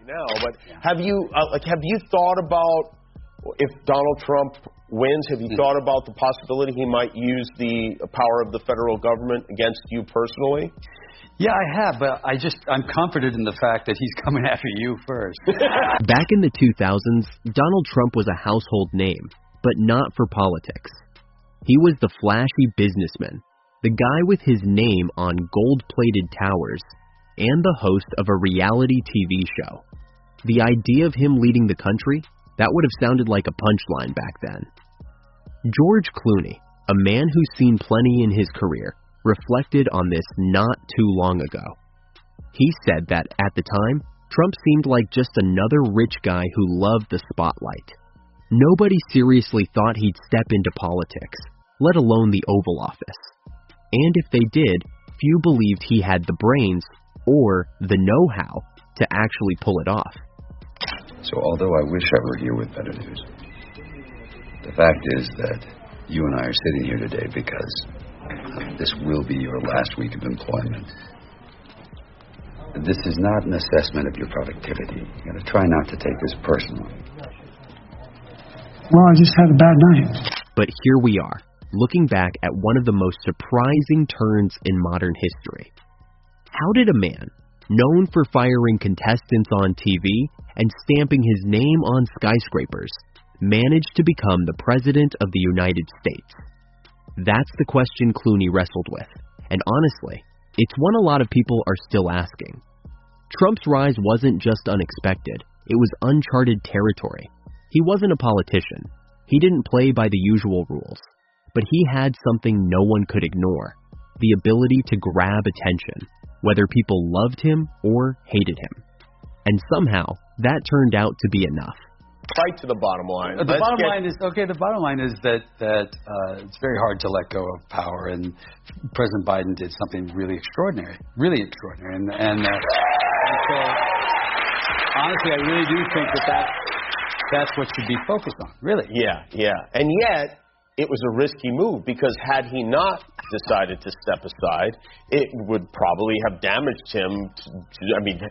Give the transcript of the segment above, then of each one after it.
now. But have you thought about, if Donald Trump wins, have you thought about the possibility he might use the power of the federal government against you personally? Yeah, I have, but I'm confident in the fact that he's coming after you first. Back in the 2000s, Donald Trump was a household name, but not for politics. He was the flashy businessman, the guy with his name on gold-plated towers, and the host of a reality TV show. The idea of him leading the country, that would have sounded like a punchline back then. George Clooney, a man who's seen plenty in his career, reflected on this not too long ago. He said that at the time, Trump seemed like just another rich guy who loved the spotlight. Nobody seriously thought he'd step into politics, let alone the Oval Office. And if they did, few believed he had the brains or the know-how to actually pull it off. So although I wish I were here with better news, the fact is that you and I are sitting here today because this will be your last week of employment. This is not an assessment of your productivity. You gotta try not to take this personally. Well, I just had a bad night. But here we are, looking back at one of the most surprising turns in modern history. How did a man, known for firing contestants on TV and stamping his name on skyscrapers, manage to become the President of the United States? That's the question Clooney wrestled with, and honestly, it's one a lot of people are still asking. Trump's rise wasn't just unexpected, it was uncharted territory. He wasn't a politician. He didn't play by the usual rules, but he had something no one could ignore, the ability to grab attention, whether people loved him or hated him. And somehow, that turned out to be enough. Right to the bottom line. The bottom line is that it's very hard to let go of power, and President Biden did something really extraordinary, and so honestly, I really do think that's what should be focused on, really. Yeah, and yet it was a risky move, because had he not decided to step aside, it would probably have damaged him.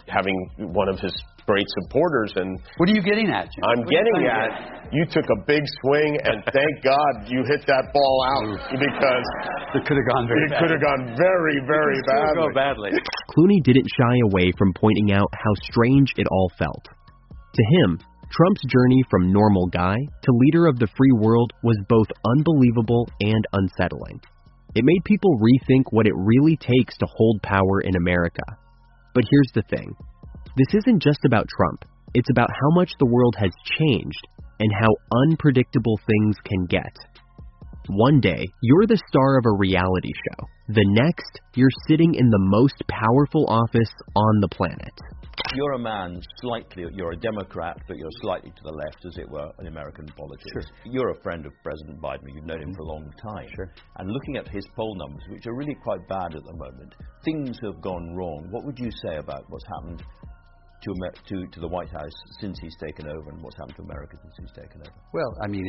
Having one of his great supporters. And what are you getting at, Jim? I'm getting at, you took a big swing, and thank God you hit that ball out, because it could have gone very badly. It could have gone very, very badly. Go badly. Clooney didn't shy away from pointing out how strange it all felt. To him, Trump's journey from normal guy to leader of the free world was both unbelievable and unsettling. It made people rethink what it really takes to hold power in America. But here's the thing. This isn't just about Trump. It's about how much the world has changed and how unpredictable things can get. One day, you're the star of a reality show. The next, you're sitting in the most powerful office on the planet. You're a man you're a Democrat, but you're slightly to the left, as it were, in American politics. Sure. You're a friend of President Biden. You've known him for a long time. Sure. And looking at his poll numbers, which are really quite bad at the moment, things have gone wrong. What would you say about what's happened to the White House since he's taken over, and what's happened to America since he's taken over? Well, I mean,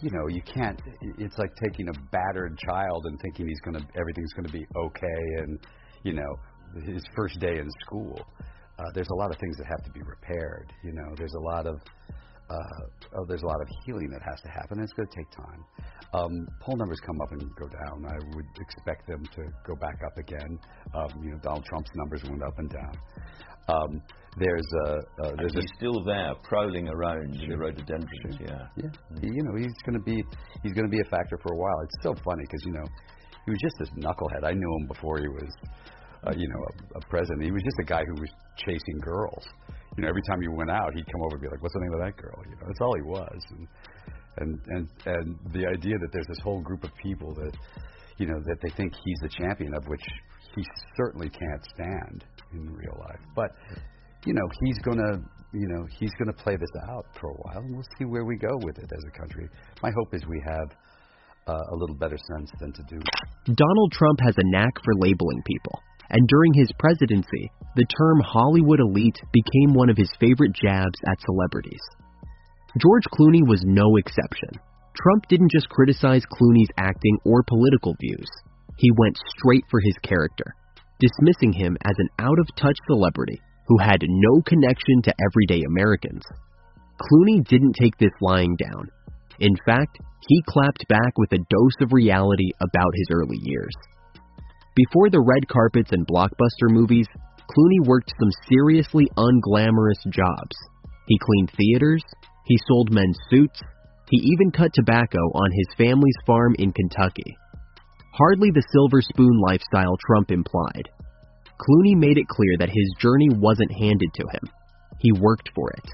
you can't. It's like taking a battered child and thinking everything's gonna be okay, and his first day in school. There's a lot of things that have to be repaired. There's a lot of healing that has to happen, and it's going to take time. Poll numbers come up and go down. I would expect them to go back up again. Donald Trump's numbers went up and down. He's still there, prowling around in the rhododendrons. Yeah. He's going to be a factor for a while. It's so funny because he was just this knucklehead. I knew him before he was a president. He was just a guy who was chasing girls. Every time he went out, he'd come over and be like, "What's the name of that girl?" That's all he was. And the idea that there's this whole group of people that that they think he's the champion of, which he certainly can't stand in real life. But he's gonna play this out for a while, and we'll see where we go with it as a country. My hope is we have a little better sense than to do. Donald Trump has a knack for labeling people, and during his presidency, the term Hollywood elite became one of his favorite jabs at celebrities. George Clooney was no exception. Trump didn't just criticize Clooney's acting or political views. He went straight for his character, dismissing him as an out-of-touch celebrity who had no connection to everyday Americans. Clooney didn't take this lying down. In fact, he clapped back with a dose of reality about his early years. Before the red carpets and blockbuster movies, Clooney worked some seriously unglamorous jobs. He cleaned theaters, he sold men's suits, he even cut tobacco on his family's farm in Kentucky. Hardly the silver spoon lifestyle Trump implied. Clooney made it clear that his journey wasn't handed to him. He worked for it.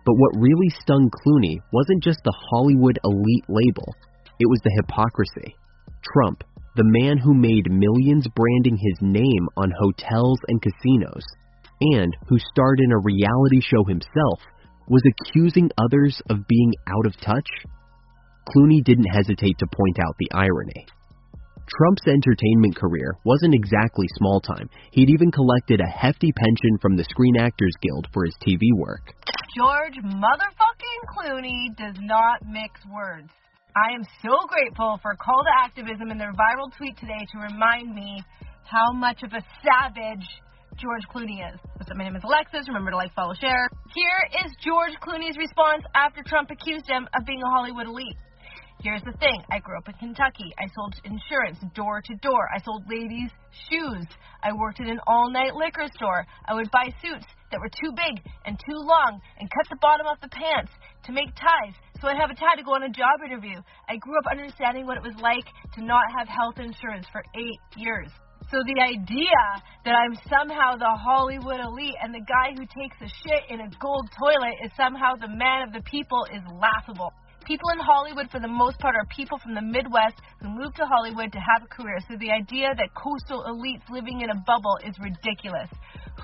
But what really stung Clooney wasn't just the Hollywood elite label, it was the hypocrisy. Trump, the man who made millions branding his name on hotels and casinos, and who starred in a reality show himself, was accusing others of being out of touch? Clooney didn't hesitate to point out the irony. Trump's entertainment career wasn't exactly small time. He'd even collected a hefty pension from the Screen Actors Guild for his TV work. George motherfucking Clooney does not mix words. I am so grateful for a call to activism in their viral tweet today to remind me how much of a savage George Clooney is. What's up, my name is Alexis. Remember to like, follow, share. Here is George Clooney's response after Trump accused him of being a Hollywood elite. Here's the thing. I grew up in Kentucky. I sold insurance door to door. I sold ladies' shoes. I worked in an all-night liquor store. I would buy suits that were too big and too long and cut the bottom off the pants to make ties so I'd have a tie to go on a job interview. I grew up understanding what it was like to not have health insurance for 8 years. So the idea that I'm somehow the Hollywood elite and the guy who takes a shit in a gold toilet is somehow the man of the people is laughable. People in Hollywood, for the most part, are people from the Midwest who moved to Hollywood to have a career. So the idea that coastal elites living in a bubble is ridiculous.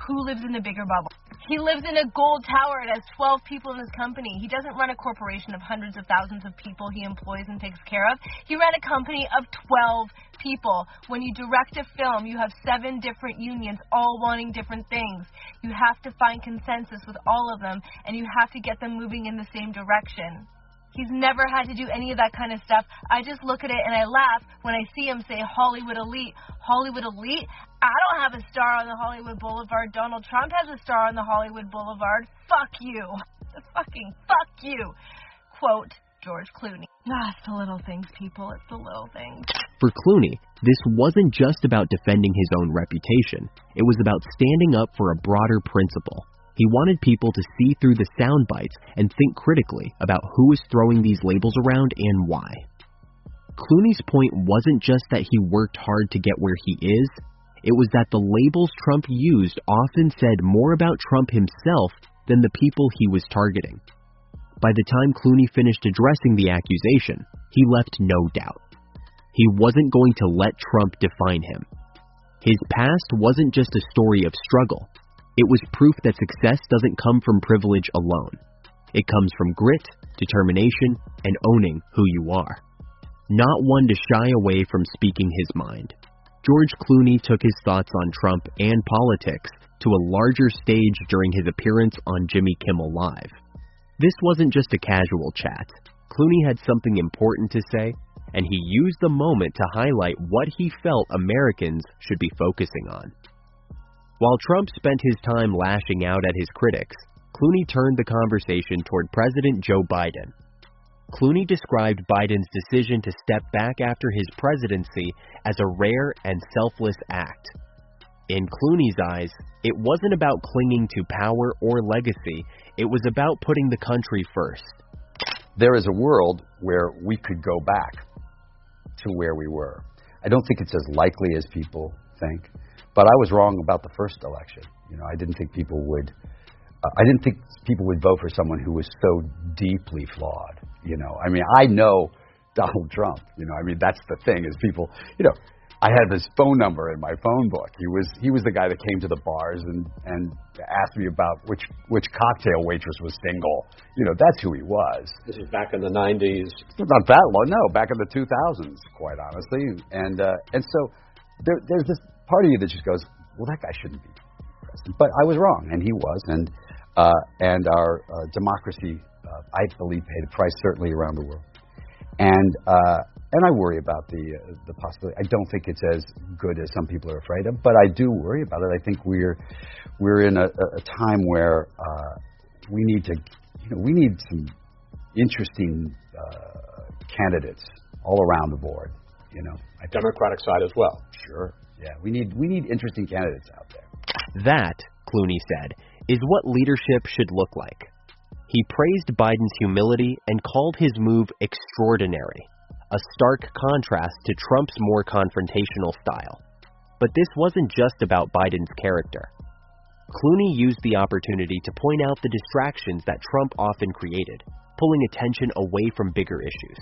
Who lives in the bigger bubble? He lives in a gold tower and has 12 people in his company. He doesn't run a corporation of hundreds of thousands of people he employs and takes care of. He ran a company of 12 people. When you direct a film, you have 7 different unions, all wanting different things. You have to find consensus with all of them, and you have to get them moving in the same direction. He's never had to do any of that kind of stuff. I just look at it and I laugh when I see him say Hollywood elite. Hollywood elite? I don't have a star on the Hollywood Boulevard. Donald Trump has a star on the Hollywood Boulevard. Fuck you. Fucking fuck you. Quote, George Clooney. It's the little things, people. It's the little things. For Clooney, this wasn't just about defending his own reputation. It was about standing up for a broader principle. He wanted people to see through the sound bites and think critically about who is throwing these labels around and why. Clooney's point wasn't just that he worked hard to get where he is, it was that the labels Trump used often said more about Trump himself than the people he was targeting. By the time Clooney finished addressing the accusation, he left no doubt. He wasn't going to let Trump define him. His past wasn't just a story of struggle. It was proof that success doesn't come from privilege alone. It comes from grit, determination, and owning who you are. Not one to shy away from speaking his mind. George Clooney took his thoughts on Trump and politics to a larger stage during his appearance on Jimmy Kimmel Live. This wasn't just a casual chat. Clooney had something important to say, and he used the moment to highlight what he felt Americans should be focusing on. While Trump spent his time lashing out at his critics, Clooney turned the conversation toward President Joe Biden. Clooney described Biden's decision to step back after his presidency as a rare and selfless act. In Clooney's eyes, it wasn't about clinging to power or legacy, it was about putting the country first. There is a world where we could go back to where we were. I don't think it's as likely as people think. But I was wrong about the first election. I didn't think people would vote for someone who was so deeply flawed. I know Donald Trump. That's the thing is people. I had his phone number in my phone book. He was the guy that came to the bars and asked me about which cocktail waitress was single. That's who he was. This is back in the 90s. Not that long. No, back in the 2000s, quite honestly. And so there's this part of you that just goes, well, that guy shouldn't be president. But I was wrong, and he was, and our democracy, I believe, paid a price certainly around the world. And I worry about the possibility. I don't think it's as good as some people are afraid of, but I do worry about it. I think we're in a time where we need some interesting candidates all around the board. Democratic side as well. Sure. Yeah, we need interesting candidates out there. That, Clooney said, is what leadership should look like. He praised Biden's humility and called his move extraordinary, a stark contrast to Trump's more confrontational style. But this wasn't just about Biden's character. Clooney used the opportunity to point out the distractions that Trump often created, pulling attention away from bigger issues.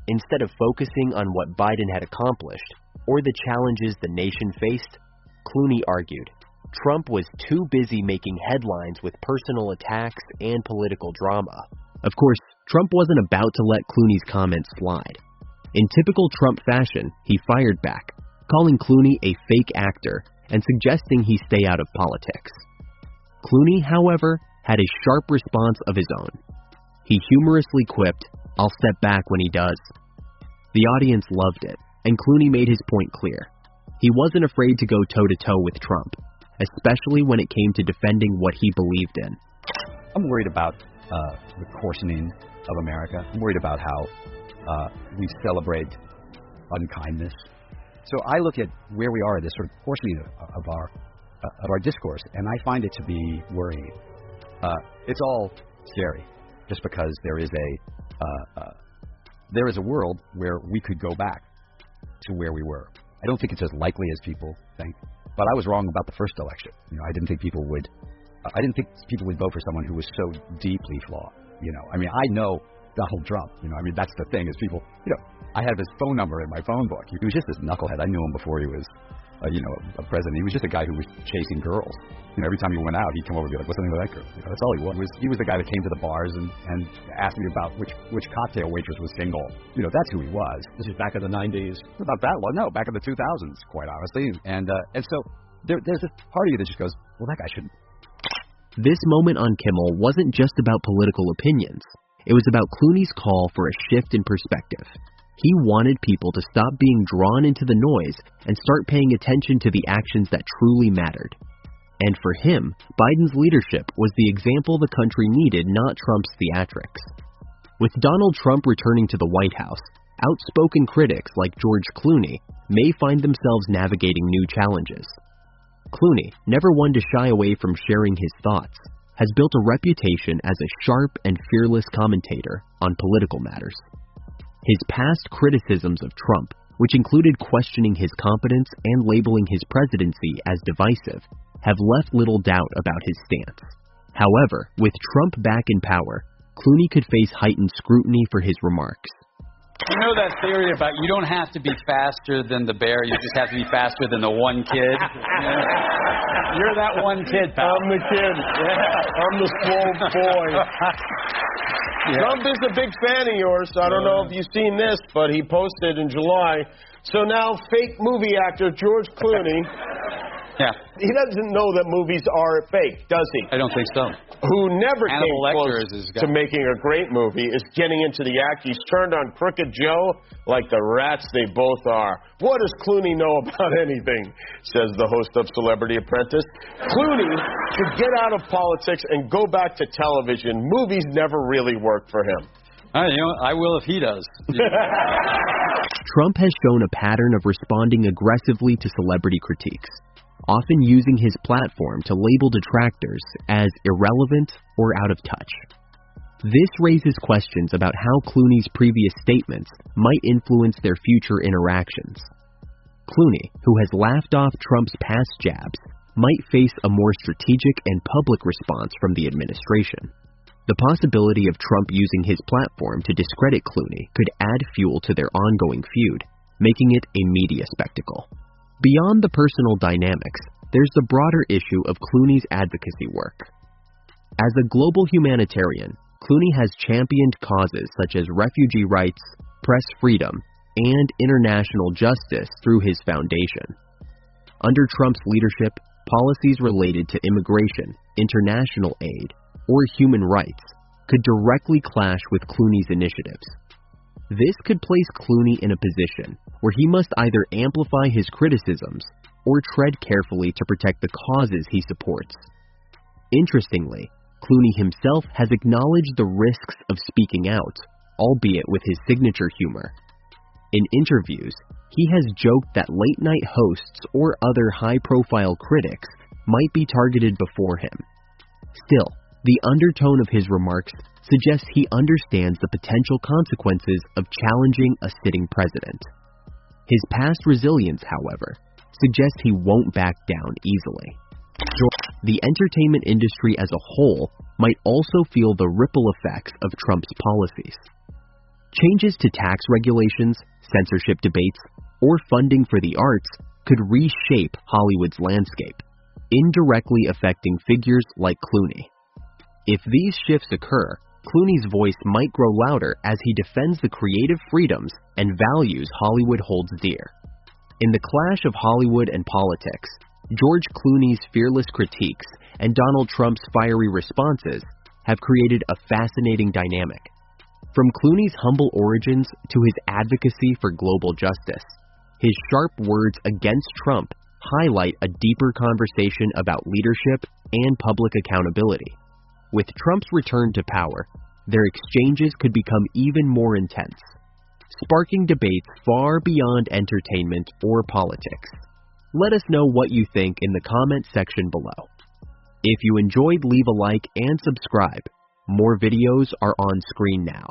Instead of focusing on what Biden had accomplished or the challenges the nation faced, Clooney argued Trump was too busy making headlines with personal attacks and political drama. Of course, Trump wasn't about to let Clooney's comments slide. In typical Trump fashion, he fired back, calling Clooney a fake actor and suggesting he stay out of politics. Clooney, however, had a sharp response of his own. He humorously quipped, "I'll step back when he does." The audience loved it, and Clooney made his point clear. He wasn't afraid to go toe-to-toe with Trump, especially when it came to defending what he believed in. I'm worried about the coarsening of America. I'm worried about how we celebrate unkindness. So I look at where we are, this sort of coarsening of our discourse, and I find it to be worrying. It's all scary, just because there is a world where we could go back to where we were. I don't think it's as likely as people think, but I was wrong about the first election. I didn't think people would vote for someone who was so deeply flawed. I know Donald Trump. That's the thing is people. I have his phone number in my phone book. He was just this knucklehead. I knew him before he was, a president. He was just a guy who was chasing girls. Every time he went out, he'd come over and be like, "What's the name of that girl?" That's all he was. He was the guy that came to the bars and asked me about which cocktail waitress was single. That's who he was. This is back in the 90s. Not that long. No, back in the 2000s, quite honestly. And so there's a part of you that just goes, "Well, that guy shouldn't." This moment on Kimmel wasn't just about political opinions. It was about Clooney's call for a shift in perspective. He wanted people to stop being drawn into the noise and start paying attention to the actions that truly mattered. And for him, Biden's leadership was the example the country needed, not Trump's theatrics. With Donald Trump returning to the White House, outspoken critics like George Clooney may find themselves navigating new challenges. Clooney, never one to shy away from sharing his thoughts, has built a reputation as a sharp and fearless commentator on political matters. His past criticisms of Trump, which included questioning his competence and labeling his presidency as divisive, have left little doubt about his stance. However, with Trump back in power, Clooney could face heightened scrutiny for his remarks. That theory about you don't have to be faster than the bear, you just have to be faster than the one kid. You're that one kid, pal. I'm the kid. Yeah, I'm the swole boy. Yeah. Trump is a big fan of yours. I don't know if you've seen this, but he posted in July. So now fake movie actor George Clooney. Yeah. He doesn't know that movies are fake, does he? I don't think so. Who never Hannibal came close to making a great movie is getting into the act. He's turned on Crooked Joe like the rats they both are. What does Clooney know about anything, says the host of Celebrity Apprentice. Clooney should get out of politics and go back to television. Movies never really work for him. I will if he does. Trump has shown a pattern of responding aggressively to celebrity critiques, often using his platform to label detractors as irrelevant or out of touch. This raises questions about how Clooney's previous statements might influence their future interactions. Clooney, who has laughed off Trump's past jabs, might face a more strategic and public response from the administration. The possibility of Trump using his platform to discredit Clooney could add fuel to their ongoing feud, making it a media spectacle. Beyond the personal dynamics, there's the broader issue of Clooney's advocacy work. As a global humanitarian, Clooney has championed causes such as refugee rights, press freedom, and international justice through his foundation. Under Trump's leadership, policies related to immigration, international aid, or human rights could directly clash with Clooney's initiatives. This could place Clooney in a position where he must either amplify his criticisms or tread carefully to protect the causes he supports. Interestingly, Clooney himself has acknowledged the risks of speaking out, albeit with his signature humor. In interviews, he has joked that late-night hosts or other high-profile critics might be targeted before him. Still, the undertone of his remarks suggests he understands the potential consequences of challenging a sitting president. His past resilience, however, suggests he won't back down easily. The entertainment industry as a whole might also feel the ripple effects of Trump's policies. Changes to tax regulations, censorship debates, or funding for the arts could reshape Hollywood's landscape, indirectly affecting figures like Clooney. If these shifts occur, Clooney's voice might grow louder as he defends the creative freedoms and values Hollywood holds dear. In the clash of Hollywood and politics, George Clooney's fearless critiques and Donald Trump's fiery responses have created a fascinating dynamic. From Clooney's humble origins to his advocacy for global justice, his sharp words against Trump highlight a deeper conversation about leadership and public accountability. With Trump's return to power, their exchanges could become even more intense, sparking debates far beyond entertainment or politics. Let us know what you think in the comment section below. If you enjoyed, leave a like and subscribe. More videos are on screen now.